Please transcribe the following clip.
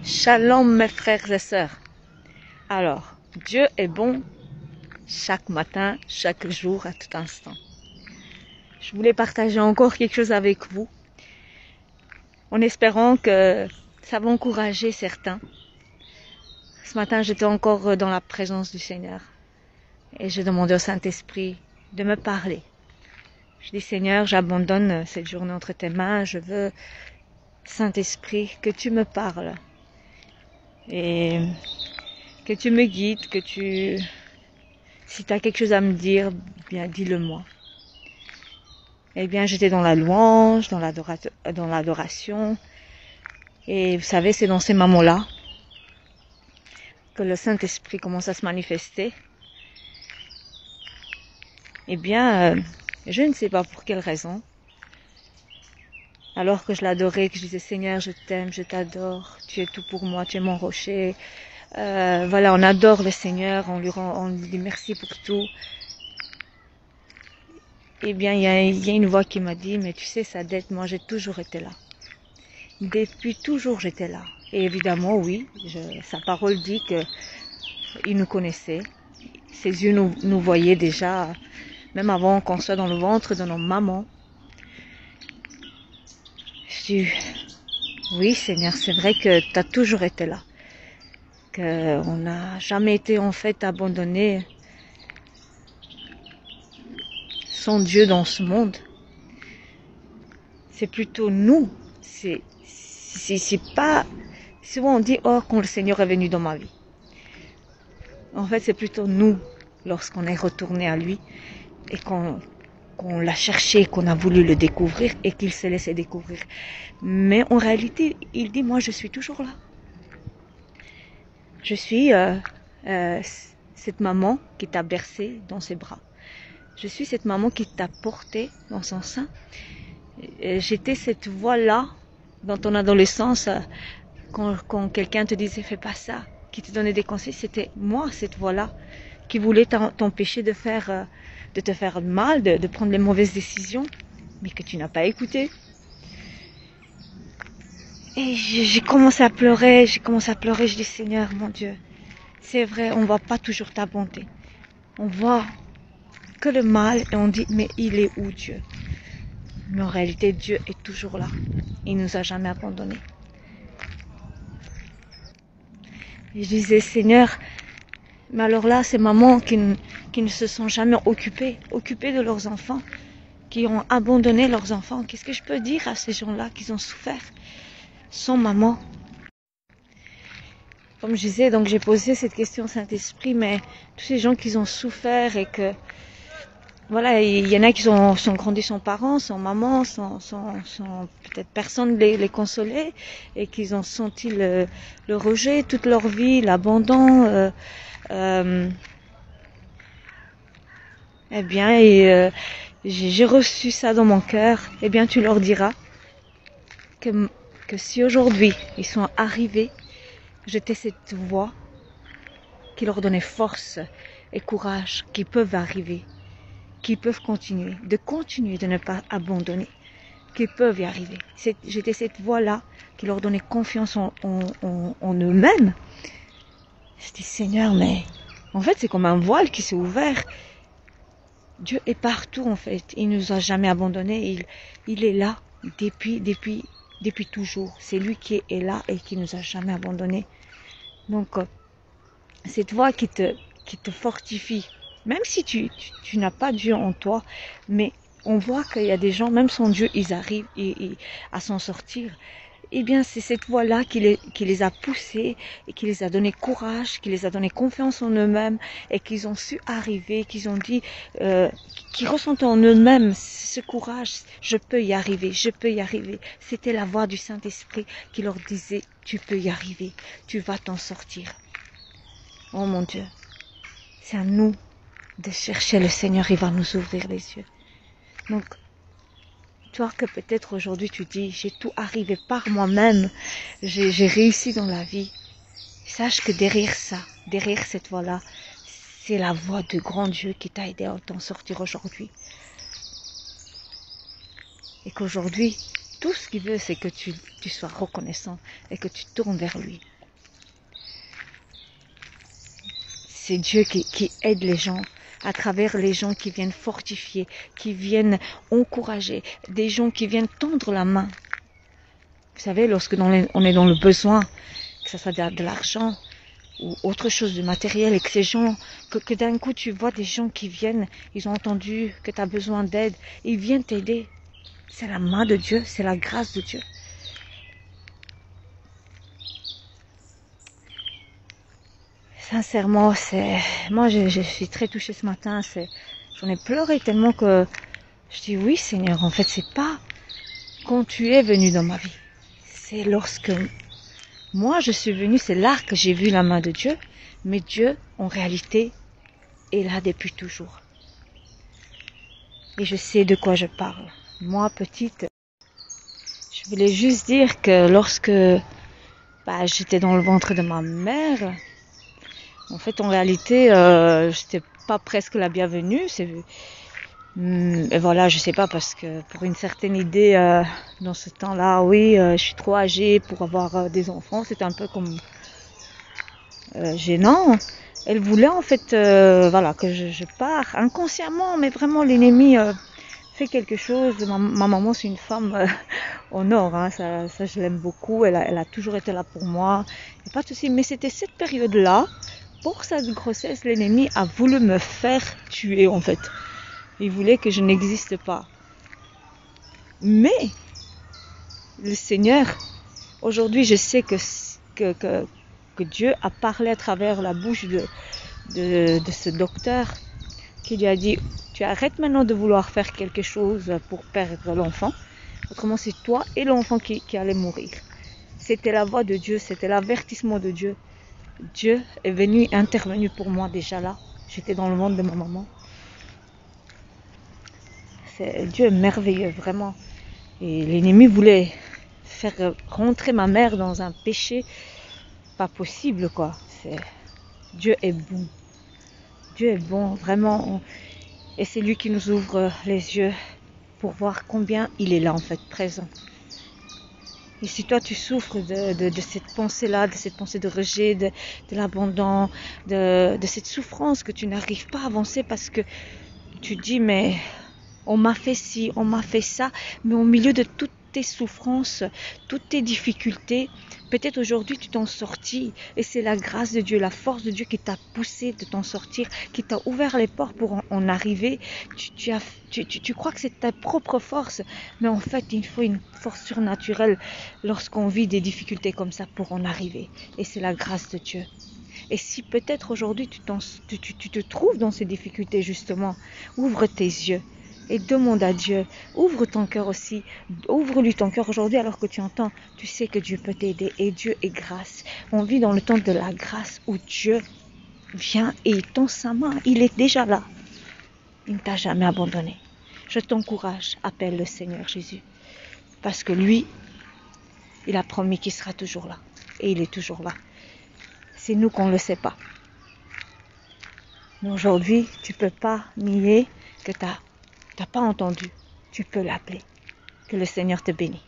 Shalom mes frères et sœurs. Alors, Dieu est bon chaque matin, chaque jour, à tout instant. Je voulais partager encore quelque chose avec vous, en espérant que ça va encourager certains. Ce matin, j'étais encore dans la présence du Seigneur et j'ai demandé au Saint-Esprit de me parler. Je dis, Seigneur, j'abandonne cette journée entre tes mains, je veux, Saint-Esprit, que tu me parles et que tu me guides, si tu as quelque chose à me dire, bien dis-le-moi. Eh bien, j'étais dans la louange, dans l'adoration. Et vous savez, c'est dans ces moments-là que le Saint-Esprit commence à se manifester. Eh bien, je ne sais pas pour quelle raison. Alors que je l'adorais, que je disais, Seigneur, je t'aime, je t'adore, tu es tout pour moi, tu es mon rocher. Voilà, on adore le Seigneur, on lui dit merci pour tout. Eh bien, il y a une voix qui m'a dit, mais tu sais, Sadette, moi j'ai toujours été là. Depuis toujours, j'étais là. Et évidemment, oui, sa parole dit qu'il nous connaissait. Ses yeux nous voyaient déjà, même avant qu'on soit dans le ventre de nos mamans. Je dis, oui Seigneur, c'est vrai que tu as toujours été là. Qu'on n'a jamais été en fait abandonné sans Dieu dans ce monde. C'est plutôt nous. C'est pas... Souvent on dit, oh, quand le Seigneur est venu dans ma vie. En fait, c'est plutôt nous, lorsqu'on est retourné à lui et qu'on l'a cherché, qu'on a voulu le découvrir et qu'il s'est laissé découvrir. Mais en réalité, il dit, moi je suis toujours là. Je suis cette maman qui t'a bercé dans ses bras. Je suis cette maman qui t'a porté dans son sein. J'étais cette voix-là dans ton adolescence, quand quelqu'un te disait fais pas ça, qui te donnait des conseils, c'était moi cette voix-là qui voulait t'empêcher de te faire mal, de prendre les mauvaises décisions, mais que tu n'as pas écouté. Et j'ai commencé à pleurer, je dis Seigneur, mon Dieu, c'est vrai, on voit pas toujours ta bonté. On voit que le mal et on dit, mais il est où Dieu? Mais en réalité, Dieu est toujours là. Il nous a jamais abandonnés. Et je disais, Seigneur, mais alors là, ces mamans qui ne se sont jamais occupées de leurs enfants, qui ont abandonné leurs enfants, qu'est-ce que je peux dire à ces gens-là qui ont souffert sans maman? Comme je disais, donc j'ai posé cette question au Saint-Esprit, mais tous ces gens qui ont souffert et que, voilà, il y en a qui sont grandis sans parents, sans maman, sans peut-être personne les consoler, et qu'ils ont senti le rejet toute leur vie, l'abandon, eh bien, j'ai reçu ça dans mon cœur. Eh bien, tu leur diras que si aujourd'hui ils sont arrivés, j'étais cette voix qui leur donnait force et courage, qu'ils peuvent arriver, qu'ils peuvent continuer de ne pas abandonner, qu'ils peuvent y arriver. J'étais cette voix-là qui leur donnait confiance en eux-mêmes. Je dis, Seigneur, mais en fait, c'est comme un voile qui s'est ouvert. Dieu est partout, en fait. Il nous a jamais abandonnés. Il est là depuis toujours. C'est lui qui est là et qui nous a jamais abandonnés. Donc, cette voix qui te fortifie, même si tu n'as pas Dieu en toi, mais on voit qu'il y a des gens, même sans Dieu, ils arrivent à s'en sortir. Eh bien, c'est cette voix-là qui les a poussés et qui les a donné courage, qui les a donné confiance en eux-mêmes et qu'ils ont su arriver, qu'ils ont dit, qui ressentent en eux-mêmes ce courage, je peux y arriver, je peux y arriver. C'était la voix du Saint-Esprit qui leur disait, tu peux y arriver, tu vas t'en sortir. Oh mon Dieu, c'est à nous de chercher le Seigneur, il va nous ouvrir les yeux. Donc, toi que peut-être aujourd'hui tu dis, j'ai tout arrivé par moi-même, j'ai réussi dans la vie. Sache que derrière ça, derrière cette voix-là, c'est la voix de grand Dieu qui t'a aidé à t'en sortir aujourd'hui. Et qu'aujourd'hui, tout ce qu'il veut, c'est que tu sois reconnaissant et que tu tournes vers lui. c'est Dieu qui aide les gens, à travers les gens qui viennent fortifier, qui viennent encourager, des gens qui viennent tendre la main. Vous savez, lorsque on est dans le besoin, que ce soit de l'argent ou autre chose de matériel, et que ces gens, que d'un coup tu vois des gens qui viennent, ils ont entendu que tu as besoin d'aide, ils viennent t'aider. C'est la main de Dieu, c'est la grâce de Dieu. Sincèrement, moi je suis très touchée ce matin. J'en ai pleuré tellement que je dis oui Seigneur, en fait c'est pas quand tu es venu dans ma vie. C'est lorsque moi je suis venue, c'est là que j'ai vu la main de Dieu. Mais Dieu, en réalité, est là depuis toujours. Et je sais de quoi je parle. Moi, petite, je voulais juste dire que lorsque j'étais dans le ventre de ma mère, en fait, en réalité, j'étais pas presque la bienvenue. Et voilà, je sais pas, parce que pour une certaine idée, dans ce temps-là, oui, je suis trop âgée pour avoir des enfants. C'était un peu comme gênant. Elle voulait en fait, voilà, que je pars inconsciemment, mais vraiment l'ennemi fait quelque chose. Ma maman, c'est une femme en or, hein, ça je l'aime beaucoup. Elle a toujours été là pour moi. Y a pas de souci. Mais c'était cette période-là. Pour cette grossesse, l'ennemi a voulu me faire tuer en fait. Il voulait que je n'existe pas. Mais le Seigneur, aujourd'hui, je sais que Dieu a parlé à travers la bouche de ce docteur qui lui a dit tu arrêtes maintenant de vouloir faire quelque chose pour perdre l'enfant. Autrement, c'est toi et l'enfant qui allez mourir. C'était la voix de Dieu, c'était l'avertissement de Dieu. Dieu est intervenu pour moi déjà là. J'étais dans le ventre de ma maman. Dieu est merveilleux, vraiment. Et l'ennemi voulait faire rentrer ma mère dans un péché pas possible, quoi. Dieu est bon. Dieu est bon, vraiment. Et c'est lui qui nous ouvre les yeux pour voir combien il est là, en fait, présent. Et si toi tu souffres de cette pensée-là, de cette pensée de rejet, de l'abandon, de cette souffrance que tu n'arrives pas à avancer parce que tu dis mais on m'a fait ci, on m'a fait ça, mais au milieu de toutes tes souffrances, toutes tes difficultés, peut-être aujourd'hui tu t'en sortis et c'est la grâce de Dieu, la force de Dieu qui t'a poussé de t'en sortir, qui t'a ouvert les portes pour en arriver. Tu crois que c'est ta propre force, mais en fait il faut une force surnaturelle lorsqu'on vit des difficultés comme ça pour en arriver. Et c'est la grâce de Dieu. Et si peut-être aujourd'hui tu te trouves dans ces difficultés justement, ouvre tes yeux. Et demande à Dieu, ouvre ton cœur aussi, ouvre-lui ton cœur aujourd'hui alors que tu entends, tu sais que Dieu peut t'aider et Dieu est grâce. On vit dans le temps de la grâce où Dieu vient et il tend sa main, il est déjà là. Il ne t'a jamais abandonné. Je t'encourage, appelle le Seigneur Jésus. Parce que lui, il a promis qu'il sera toujours là. Et il est toujours là. C'est nous qu'on ne le sait pas. Mais aujourd'hui, tu ne peux pas nier que tu n'as pas entendu. Tu peux l'appeler. Que le Seigneur te bénisse.